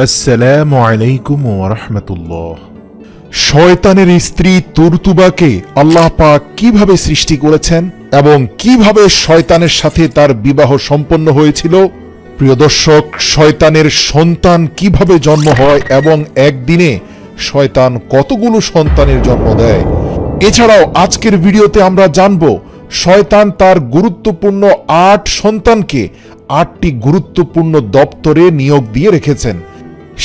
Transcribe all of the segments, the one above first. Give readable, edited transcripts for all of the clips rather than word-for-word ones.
আসসালামু আলাইকুম ওয়া রাহমাতুল্লাহ। শয়তানের স্ত্রী তুরতুবাকে আল্লাহ পাক কিভাবে সৃষ্টি করেছেন এবং কিভাবে শয়তানের সাথে তার বিবাহ সম্পন্ন হয়েছিল? প্রিয় দর্শক, শয়তানের সন্তান কিভাবে জন্ম হয় এবং একদিনে শয়তান কতগুলো সন্তানের জন্ম দেয়, এছাড়াও আজকের ভিডিওতে আমরা জানব শয়তান তার গুরুত্বপূর্ণ ৮ সন্তানকে ৮টি গুরুত্বপূর্ণ দপ্তরে নিয়োগ দিয়ে রেখেছেন।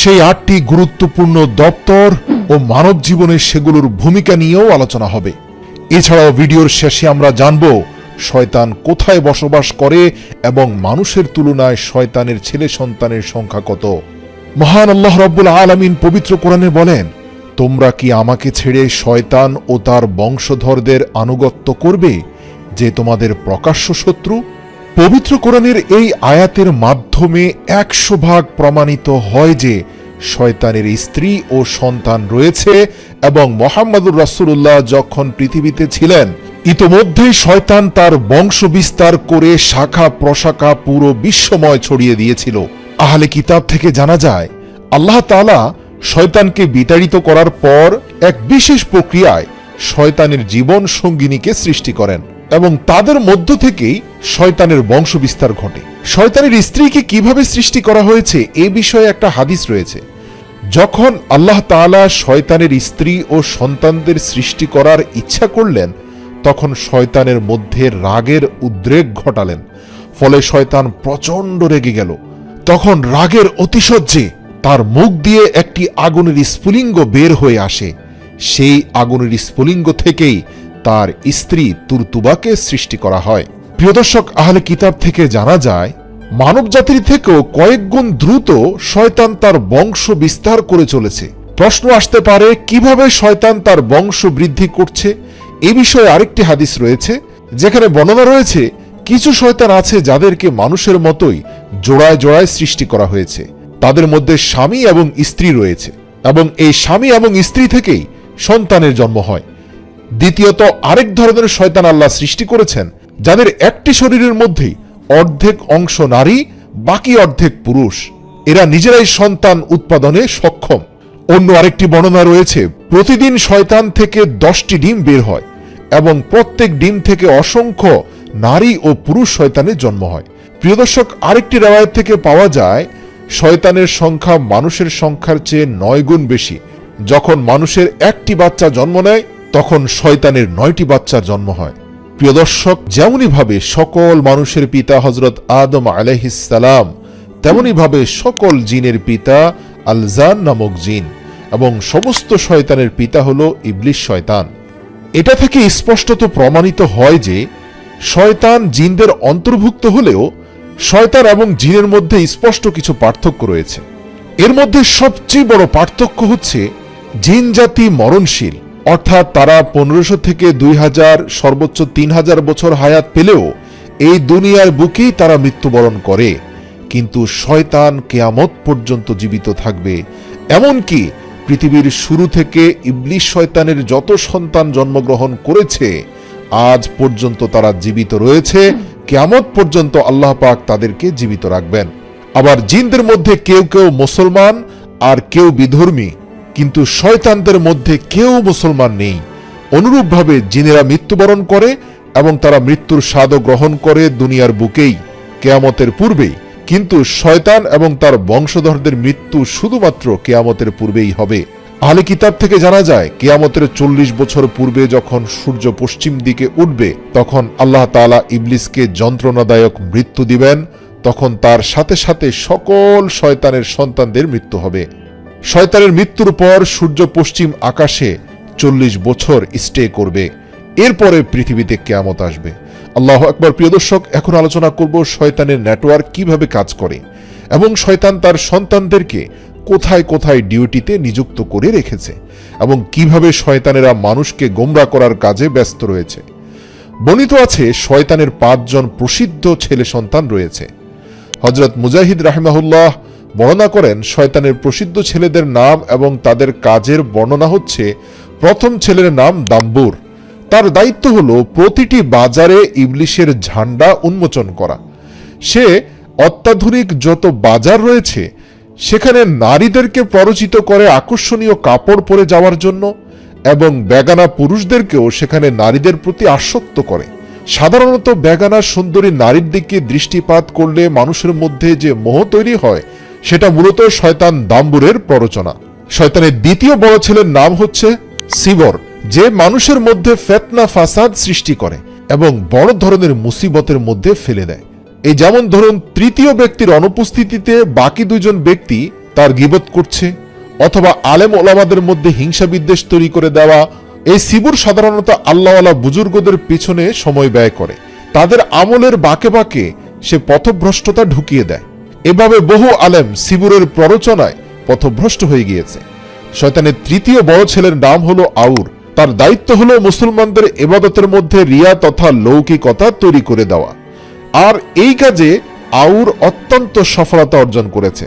সেই ৮টি গুরুত্বপূর্ণ দপ্তর ও মানব জীবনে সেগুলোর ভূমিকা নিয়েও আলোচনা হবে। এছাড়াও ভিডিওর শেষে আমরা জানব শয়তান কোথায় বসবাস করে এবং মানুষের তুলনায় শয়তানের ছেলে সন্তানের সংখ্যা কত। মহান আল্লাহ রাব্বুল আলামিন পবিত্র কোরআনে বলেন, তোমরা কি আমাকে ছেড়ে শয়তান ও তার বংশধরদের আনুগত্য করবে, যে তোমাদের প্রকাশ্য শত্রু? পবিত্র কোরআনের এই আয়াতের মাধ্যমে ১০০% প্রমাণিত হয় যে শয়তানের স্ত্রী ও সন্তান রয়েছে এবং মুহাম্মদুর রাসূলুল্লাহ যখন পৃথিবীতে ছিলেন ইতোমধ্যেই শয়তান তার বংশ বিস্তার করে শাখা প্রশাখা পুরো বিশ্বময় ছড়িয়ে দিয়েছিল। আহলে কিতাব থেকে জানা যায় আল্লাহ তাআলা শয়তানকে বিতাড়িত করার পর এক বিশেষ প্রক্রিয়ায় শয়তানের জীবন সঙ্গিনীকে সৃষ্টি করেন এবং তাদের মধ্য থেকেই শয়তানের বংশ বিস্তার ঘটে। শয়তানের স্ত্রীকে কিভাবে সৃষ্টি করা হয়েছে এ বিষয়ে একটা হাদিস রয়েছে। যখন আল্লাহ তাআলা শয়তানের স্ত্রী ও সন্তানদের সৃষ্টি করার ইচ্ছা করলেন, তখন শয়তানের মধ্যে রাগের উদ্রেক ঘটালেন। ফলে শয়তান প্রচণ্ড রেগে গেল। তখন রাগের অতিশয্যে তার মুখ দিয়ে একটি আগুনের স্ফুলিঙ্গ বের হয়ে আসে। সেই আগুনের স্ফুলিঙ্গ থেকেই তার স্ত্রী তুরতুবাকে সৃষ্টি করা হয়। প্রিয় দর্শক, আহলে কিতাব থেকে জানা যায় মানব জাতির থেকেও কয়েক গুণ দ্রুত শয়তান তার বংশ বিস্তার করে চলেছে। প্রশ্ন আসতে পারে, কিভাবে শয়তান তার বংশ বৃদ্ধি করছে? এ বিষয়ে আরেকটি হাদিস রয়েছে, যেখানে বর্ণনা রয়েছে কিছু শয়তান আছে যাদেরকে মানুষের মতোই জোড়ায় জোড়ায় সৃষ্টি করা হয়েছে। তাদের মধ্যে স্বামী এবং স্ত্রী রয়েছে এবং এই স্বামী এবং স্ত্রী থেকেই সন্তানের জন্ম হয়। দ্বিতীয়ত, আরেক ধরনের শয়তান আল্লাহ সৃষ্টি করেছেন যাদের একটি শরীরের মধ্যেই অর্ধেক অংশ নারী, বাকি অর্ধেক পুরুষ। এরা নিজেরাই সন্তান উৎপাদনে সক্ষম। অন্য আরেকটি বর্ণনা রয়েছে, প্রতিদিন শয়তান থেকে 10টি ডিম বের হয় এবং প্রত্যেক ডিম থেকে অসংখ্য নারী ও পুরুষ শয়তানের জন্ম হয়। প্রিয় দর্শক, আরেকটি রওয়ায়াত থেকে পাওয়া যায় শয়তানের সংখ্যা মানুষের সংখ্যার চেয়ে 9 গুণ বেশি। যখন মানুষের একটি বাচ্চা জন্ম নেয়, তখন শয়তানের 9টি বাচ্চার জন্ম হয়। প্রিয় দর্শক, যেমনি ভাবে সকল মানুষের পিতা হযরত আদম আলাইহিস সালাম, তেমনি ভাবে সকল জিনের পিতা আল-জান নামক জিন এবং সমস্ত শয়তানের পিতা হলো ইবলিস শয়তান। এটা থেকে স্পষ্টত প্রমাণিত হয় যে শয়তান জিনদের অন্তর্ভুক্ত হলেও শয়তান এবং জিনের মধ্যে স্পষ্ট কিছু পার্থক্য রয়েছে। এর মধ্যে সবচেয়ে বড় পার্থক্য হচ্ছে জিন জাতি মরণশীল, অর্থাৎ তারা 1500 থেকে 2000 সর্বোচ্চ 3000 বছর হায়াত পেলেও এই দুনিয়ার বুকেই তারা মৃত্যুবরণ করে। কিন্তু শয়তান কিয়ামত পর্যন্ত জীবিত থাকবে। এমনকি পৃথিবীর শুরু থেকে ইবলিস শয়তানের যত সন্তান জন্মগ্রহণ করেছে আজ পর্যন্ত তারা জীবিত রয়েছে। কিয়ামত পর্যন্ত আল্লাহ পাক তাদেরকে জীবিত রাখবেন। আবার জিনদের মধ্যে কেউ কেউ মুসলমান আর কেউ বিধর্মী, কিন্তু শয়তানদের মধ্যে কেউ মুসলমান নেই। অনুরূপভাবে জিনেরা মৃত্যুবরণ করে এবং তারা মৃত্যুর স্বাদও গ্রহণ করে দুনিয়ার বুকেই কিয়ামতের পূর্বেই, কিন্তু শয়তান এবং তার বংশধরদের মৃত্যু শুধুমাত্র কিয়ামতের পূর্বেই হবে। আহলে কিতাব থেকে জানা যায় কিয়ামতের 40 বছর পূর্বে যখন সূর্য পশ্চিম দিকে উঠবে, তখন আল্লাহ তাআলা ইবলিসকে যন্ত্রণাদায়ক মৃত্যু দিবেন। তখন তার সাথে সাথে সকল শয়তানের সন্তানদের মৃত্যু হবে। শয়তানের মৃত্যুর পর সূর্য পশ্চিম আকাশে 40 বছর স্টে করবে। এরপরে পৃথিবীতে কিয়ামত আসবে। আল্লাহু আকবার। প্রিয় দর্শক, এখন আলোচনা করব শয়তানের নেটওয়ার্ক কিভাবে কাজ করে এবং শয়তান তার সন্তানদেরকে কোথায় কোথায় ডিউটিতে নিযুক্ত করে রেখেছে এবং কিভাবে শয়তানেরা মানুষকে গোমরা করার কাজে ব্যস্ত রয়েছে। বর্ণিত আছে শয়তানের 5 জন প্রসিদ্ধ ছেলে সন্তান রয়েছে। হযরত মুজাহিদ রাহিমাহুল্লাহ বর্ণনা করেন শয়তানের প্রসিদ্ধ ছেলেদের নাম এবং তাদের কাজের বর্ণনা হচ্ছে, প্রথম ছেলের নাম দাম্বুর। তার দায়িত্ব হলো প্রতিটি বাজারে ইবলিশের ঝান্ডা উন্মোচন করা। সে অত্যাধুনিক যত বাজার রয়েছে সেখানে নারীদেরকে প্ররোচিত করে আকর্ষণীয় কাপড় পরে যাওয়ার জন্য, এবং বেগানা পুরুষদেরকেও সেখানে নারীদের প্রতি আসক্ত করে। সাধারণত বেগানা সুন্দরী নারীর দিকে দৃষ্টিপাত করলে মানুষের মধ্যে যে মোহ তৈরি হয়, সেটা মূলত শয়তান দাম্বুরের প্ররোচনা। শয়তানের দ্বিতীয় বড় ছেলের নাম হচ্ছে সিবর, যে মানুষের মধ্যে ফিতনা ফাসাদ সৃষ্টি করে এবং বড় ধরনের মুসিবতের মধ্যে ফেলে দেয়। এই যেমন ধরুন, তৃতীয় ব্যক্তির অনুপস্থিতিতে বাকি দুইজন ব্যক্তি তার গীবত করছে, অথবা আলেম ওলামাদের মধ্যে হিংসা বিদ্বেষ তৈরি করে দেওয়া। এই সিবুর সাধারণত আল্লাহওয়ালা বুজুর্গদের পিছনে সময় ব্যয় করে, তাদের আমলের বাঁকে বাঁকে সে পথভ্রষ্টতা ঢুকিয়ে দেয়। এভাবে বহু আলেম সিবুরের প্ররোচনায় পথভ্রষ্ট হয়ে গিয়েছে। শয়তানের তৃতীয় বড় ছেলের নাম হলো আউর। তার দায়িত্ব হলো মুসলমানদের ইবাদতের মধ্যে রিয়া তথা লৌকিকতা তৈরি করে দেওয়া, আর এই কাজে আউর অত্যন্ত সফলতা অর্জন করেছে।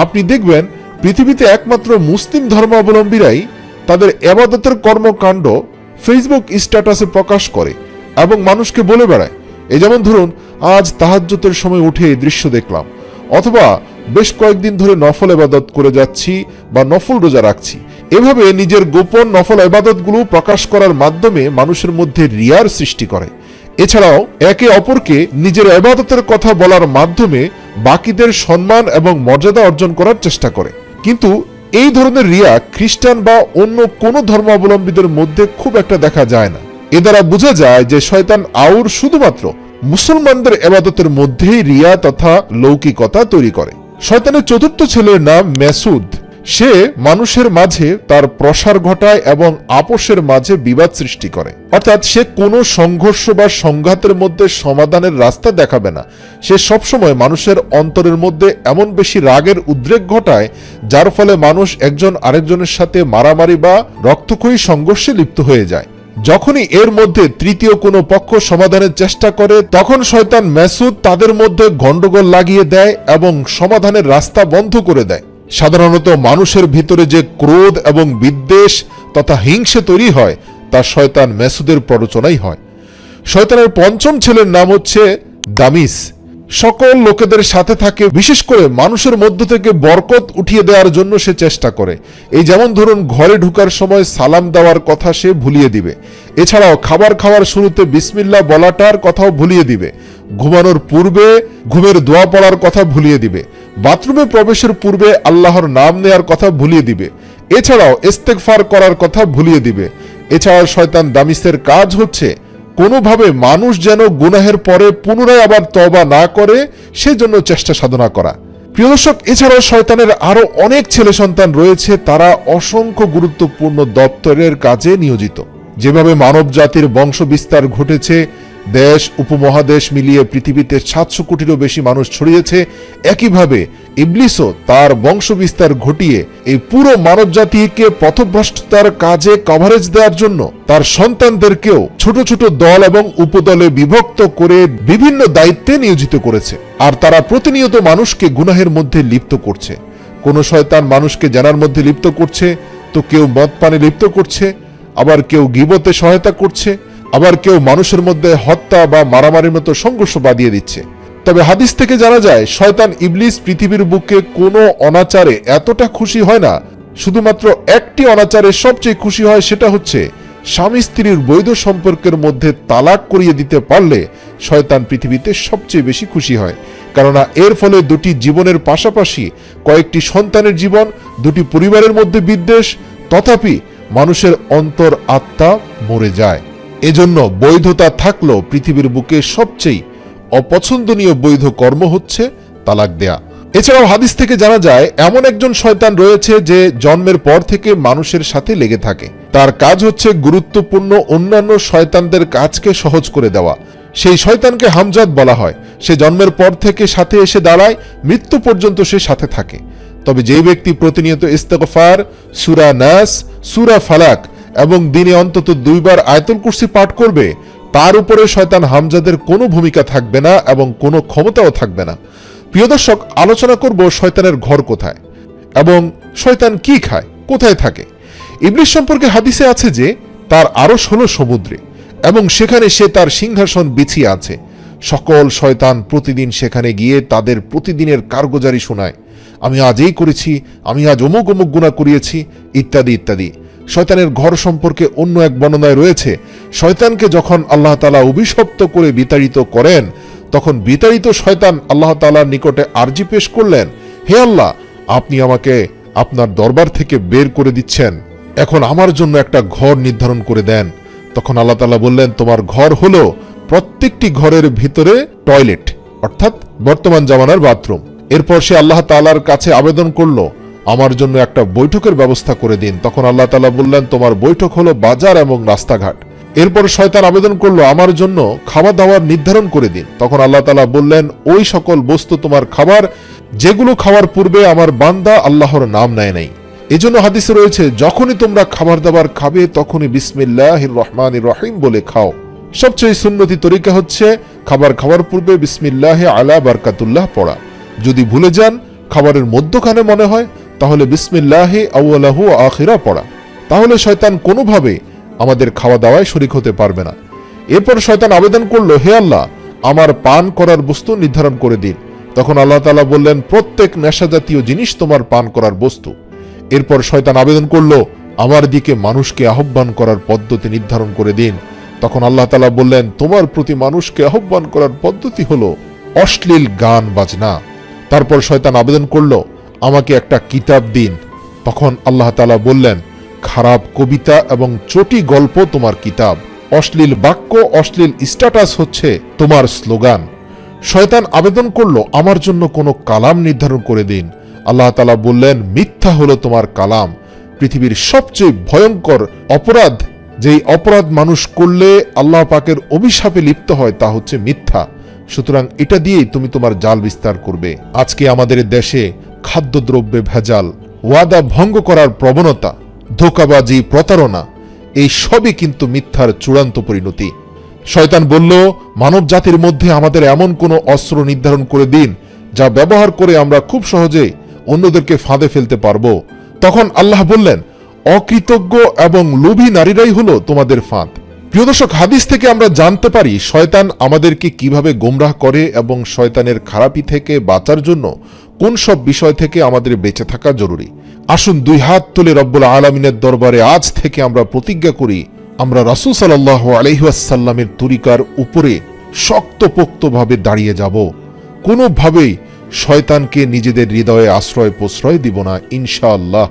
আপনি দেখবেন পৃথিবীতে একমাত্র মুসলিম ধর্মাবলম্বীরাই তাদের ইবাদতের কর্মকাণ্ড ফেসবুক স্ট্যাটাসে প্রকাশ করে এবং মানুষকে বলে বেড়ায়। এই যেমন ধরুন, আজ তাহাজ্জুদের সময় উঠে এই দৃশ্য দেখলাম, অথবা বেশ কয়েকদিন ধরে নফল ইবাদত করে যাচ্ছি বা নফল রোজা রাখছি। এভাবে নিজের গোপন নফল ইবাদতগুলো প্রকাশ করার মাধ্যমে মানুষের মধ্যে রিয়ার সৃষ্টি করে। এছাড়াও একে অপরকে নিজের ইবাদতের কথা বলার মাধ্যমে বাকিদের সম্মান এবং মর্যাদা অর্জন করার চেষ্টা করে। কিন্তু এই ধরনের রিয়া খ্রিস্টান বা অন্য কোনো ধর্মাবলম্বীদের মধ্যে খুব একটা দেখা যায় না। এ দ্বারা বোঝা যায় যে শয়তান আউর শুধুমাত্র মুসলমানদের ইবাদতের মধ্যেই রিয়া তথা লৌকিকতা তৈরি করে। শয়তানের চতুর্থ ছেলের নাম মেসুদ। সে মানুষের মাঝে তার প্রসার ঘটায় এবং আপোষের মাঝে বিবাদ সৃষ্টি করে। অর্থাৎ সে কোনো সংঘর্ষ বা সংঘাতের মধ্যে সমাধানের রাস্তা দেখাবে না। সে সবসময় মানুষের অন্তরের মধ্যে এমন বেশি রাগের উদ্রেক ঘটায়, যার ফলে মানুষ একজন আরেকজনের সাথে মারামারি বা রক্তক্ষয়ী সংঘর্ষে লিপ্ত হয়ে যায়। যখনই এর মধ্যে তৃতীয় কোনো পক্ষ সমাধানের চেষ্টা করে, তখন শয়তান মেসুদ তাদের মধ্যে গন্ডগোল লাগিয়ে দেয় এবং সমাধানের রাস্তা বন্ধ করে দেয়। সাধারণত মানুষের ভিতরে যে ক্রোধ এবং বিদ্বেষ তথা হিংসে তৈরি হয়, তা শয়তান মেসুদের প্ররোচনাই হয়। শয়তানের পঞ্চম ছেলের নাম হচ্ছে দামিস। সকল লোকেদের সাথে থাকে, বিশেষ করে মানুষের মধ্য থেকে বরকত উঠিয়ে দেওয়ার জন্য সে চেষ্টা করে। এই যেমন ধরুন, ঘরে ঢুকার সময় সালাম দেওয়ার কথা সে ভুলিয়ে দিবে। এছাড়াও খাবার খাওয়ার শুরুতে বিসমিল্লাহ বলাটার কথাও ভুলিয়ে দিবে। ঘুমানোর পূর্বে ঘুমের দোয়া পড়ার কথা ভুলিয়ে দিবে। বাথরুমে প্রবেশের পূর্বে আল্লাহর নাম নেয়ার কথা ভুলিয়ে দিবে। এছাড়াও ইস্তেগফার করার কথা ভুলিয়ে দিবে। এছাড়াও শয়তান দামিসের কাজ হচ্ছে কোনোভাবে মানুষ যেন গুনাহের পরে পুনরায় আবার তওবা না করে সেজন্য চেষ্টা সাধনা করা। প্রিয় দর্শক, এছাড়াও শয়তানের আরো অনেক ছেলে সন্তান রয়েছে, তারা অসংখ্য গুরুত্বপূর্ণ দপ্তরের কাজে নিয়োজিত। যেভাবে মানব জাতির বংশ বিস্তার ঘটেছে, দেশ উপমহাদেশ মিলিয়ে পৃথিবীতে 700 কোটিরও বেশি মানুষ ছড়িয়েছে, একইভাবে ইবলিসও তার বংশ বিস্তার ঘটিয়ে এই পুরো মানব জাতিকে পথভ্রষ্টতার কাজে কভারেজ দেওয়ার জন্য তার সন্তানদেরকেও ছোট ছোট দল এবং উপদলে বিভক্ত করে বিভিন্ন দায়িত্বে নিয়োজিত করেছে। আর তারা প্রতিনিয়ত মানুষকে গুনাহের মধ্যে লিপ্ত করছে। কোন শয়তান মানুষকে জানার মধ্যে লিপ্ত করছে, তো কেউ মদ পানে লিপ্ত করছে, আবার কেউ গীবতে সহায়তা করছে, আবার কেউ মানুষের মধ্যে হত্যা বা মারামারির মতো সংঘর্ষ বাঁধিয়ে দিচ্ছে। তবে হাদিস থেকে জানা যায়, শয়তান ইবলিস পৃথিবীর বুকে কোনো অনাচারে এতটা খুশি হয় না। শুধুমাত্র একটি অনাচারে সবচেয়ে খুশি হয়, সেটা হচ্ছে স্বামী স্ত্রীর বৈধ সম্পর্কের মধ্যে তালাক করিয়ে দিতে পারলে শয়তান পৃথিবীতে সবচেয়ে বেশি খুশি হয়। কেননা এর ফলে দুটি জীবনের পাশাপাশি কয়েকটি সন্তানের জীবন, দুটি পরিবারের মধ্যে বিদ্বেষ, তথাপি মানুষের অন্তর আত্মা মরে যায়। এজন্য বৈধতা থাকলেও পৃথিবীর বুকে সবচেয়ে অপছন্দনীয় বৈধ কর্ম হচ্ছে তালাক দেয়া। এছাড়াও হাদিস থেকে জানা যায়, এমন একজন শয়তান রয়েছে যে জন্মের পর থেকে মানুষের সাথে লেগে থাকে। তার কাজ হচ্ছে গুরুত্বপূর্ণ অন্যান্য শয়তানদের কাজকে সহজ করে দেওয়া। সেই শয়তানকে হামজাত বলা হয়। সে জন্মের পর থেকে সাথে এসে দাঁড়ায়, মৃত্যু পর্যন্ত সে সাথে থাকে। তবে যে ব্যক্তি প্রতিনিয়ত ইস্তেগফার, সূরা নাস, সূরা ফালাক এবং দিনে অন্তত 2 বার আয়াতুল কুরসি পাঠ করবে, তার উপরে শয়তান হামজাদের কোনো ভূমিকা থাকবে না এবং কোনো ক্ষমতাও থাকবে না। প্রিয় দর্শক, আলোচনা করব শয়তানের ঘর কোথায় এবং শয়তান কি খায়, কোথায় থাকে। ইবলিস সম্পর্কে হাদিসে আছে যে তার আরশ হলো সমুদ্রে এবং সেখানে সে তার সিংহাসন বিছিয়ে আছে। সকল শয়তান প্রতিদিন সেখানে গিয়ে তাদের প্রতিদিনের কারগুজারি শোনায় আমি আজ এই করেছি, আমি আজ অমুক অমুক গুনাহ করিয়েছি, ইত্যাদি ইত্যাদি। শয়তানের ঘর সম্পর্কে অন্য এক বর্ণনায় রয়েছে, শয়তানকে যখন আল্লাহ তাআলা অভিশপ্ত করে বিতাড়িত করেন, তখন বিতাড়িত শয়তান আল্লাহ তাআলার নিকটে আরজি পেশ করলেন, হে আল্লাহ, আপনি আমাকে আপনার দরবার থেকে বের করে দিচ্ছেন, এখন আমার জন্য একটা ঘর নির্ধারণ করে দেন। তখন আল্লাহ তাআলা বললেন, তোমার ঘর হলো প্রত্যেকটি ঘরের ভিতরে টয়লেট, অর্থাৎ বর্তমান জামানার বাথরুম। এরপর সে আল্লাহ তাআলার কাছে আবেদন করলো, আমার জন্য একটা বৈঠকের ব্যবস্থা করে দিন। তখন আল্লাহ তাআলা বললেন, তোমার বৈঠক হলো বাজার এবং রাস্তাঘাট। এরপর শয়তান আবেদন করলো, আমার জন্য খাওয়া দাওয়ার নির্ধারণ করে দিন। তখন আল্লাহ তাআলা বললেন, ওই সকল বস্তু তোমার খাবার যেগুলো খাওয়ার পূর্বে আমার বান্দা আল্লাহর নাম নেয় নাই। এজন্য হাদিসে রয়েছে, যখনই তোমরা খাবার দাবার খাবে তখনই বিসমিল্লাহির রহমানির রহিম বলে খাও। সবচেয়ে সুন্নতি তরিকা হচ্ছে খাবার খাওয়ার পূর্বে বিসমিল্লাহি আলা বারকাতুল্লাহ পড়া। যদি ভুলে যান, খাবারের মধ্যখানে মনে হয়, তাহলে বিসমিল্লাহি আউয়ালাহু আখিরা পড়া। তাহলে শয়তান কোনোভাবে আমাদের খাওয়া দাওয়ায় শরীক হতে পারবে না। এরপর শয়তান আবেদন করলো, হে আল্লাহ, আমার পান করার বস্তু নির্ধারণ করে দিন। তখন আল্লাহ তাআলা বললেন, প্রত্যেক নেশা জাতীয় জিনিস তোমার পান করার বস্তু। এরপর শয়তান আবেদন করলো, আমার দিকে মানুষকে আহ্বান করার পদ্ধতি নির্ধারণ করে দিন। তখন আল্লাহ তাআলা বললেন, তোমার প্রতি মানুষকে আহ্বান করার পদ্ধতি হলো অশ্লীল গান বাজনা। তারপর শয়তান আবেদন করলো, আমাকে একটা কিতাব দিন। তখন আল্লাহ তাআলা বললেন, খারাপ কবিতা এবং চটি গল্প তোমার কিতাব, অশ্লীল বাক্য, অশ্লীল স্ট্যাটাস হচ্ছে তোমার স্লোগান। শয়তান আবেদন করলো, আমার জন্য কোনো কালাম নির্ধারণ করে দিন। আল্লাহ তাআলা বললেন, মিথ্যা হলো তোমার কালাম। পৃথিবীর সবচেয়ে ভয়ঙ্কর অপরাধ, যেই অপরাধ মানুষ করলে আল্লাহ পাকের অভিশাপে লিপ্ত হয়, তা হচ্ছে মিথ্যা। সুতরাং এটা দিয়েই তুমি তোমার জাল বিস্তার করবে। আজকে আমাদের দেশে খাদ্যদ্রব্যে ভেজাল, ওয়াদা ভঙ্গ করার প্রবণতা, ধোঁকাবাজি, প্রতারণা, এই সবই কিন্তু মিথ্যার চূড়ান্ত পরিণতি। শয়তান বলল, মানব জাতির মধ্যে আমাদের এমন কোনো অস্ত্র নির্ধারণ করে দিন যা ব্যবহার করে আমরা খুব সহজে অন্যদেরকে ফাঁদে ফেলতে পারবো। তখন আল্লাহ বললেন, অকৃতজ্ঞ এবং লোভী নারীরাই হলো তোমাদের ফাঁদ। প্রিয় দর্শক, হাদিস থেকে আমরা জানতে পারি শয়তান আমাদেরকে কিভাবে গোমরাহ করে এবং শয়তানের খারাপি থেকে বাঁচার জন্য কোন সব বিষয় থেকে আমাদের বেঁচে থাকা জরুরি। আসুন দুই হাত তুলে রব্বুল আলামিনের দরবারে আজ থেকে আমরা প্রতিজ্ঞা করি, আমরা রাসূল সাল্লাল্লাহু আলাইহি ওয়াসাল্লামের তরিকার উপরে শক্তপোক্তভাবে দাঁড়িয়ে যাব। কোনোভাবেই শয়তানকে নিজেদের হৃদয়ে আশ্রয় প্রশ্রয় দিব না, ইনশাআল্লাহ।